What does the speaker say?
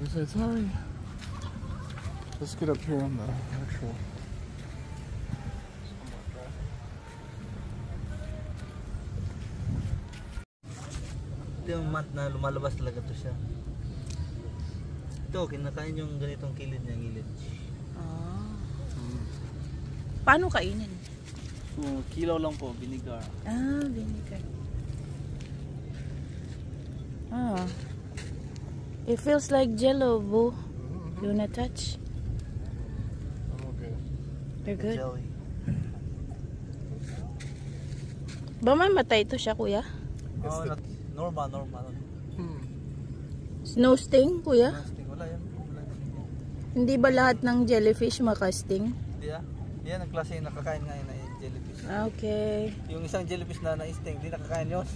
I said, sorry. Let's get up here on the actual. Ito yung mat na lumalabas talaga to siya. Ito, kinakain yung ganitong kilid niya, gilid. Ah. Paano kainin? Kilo lang po, vinegar. Ah, vinegar. Ah. It feels like jello, Bo. You wanna touch? I'm okay. They're good. Jelly. Ba may matay to siya, kuya? Oh, normal. No sting, kuya? Wala yan. Hindi ba lahat ng jellyfish makasting? Hindi ah. Yan ang klase yung nakakain ngayon na jellyfish. Okay. Yung isang jellyfish na na-sting, hindi nakakain yun.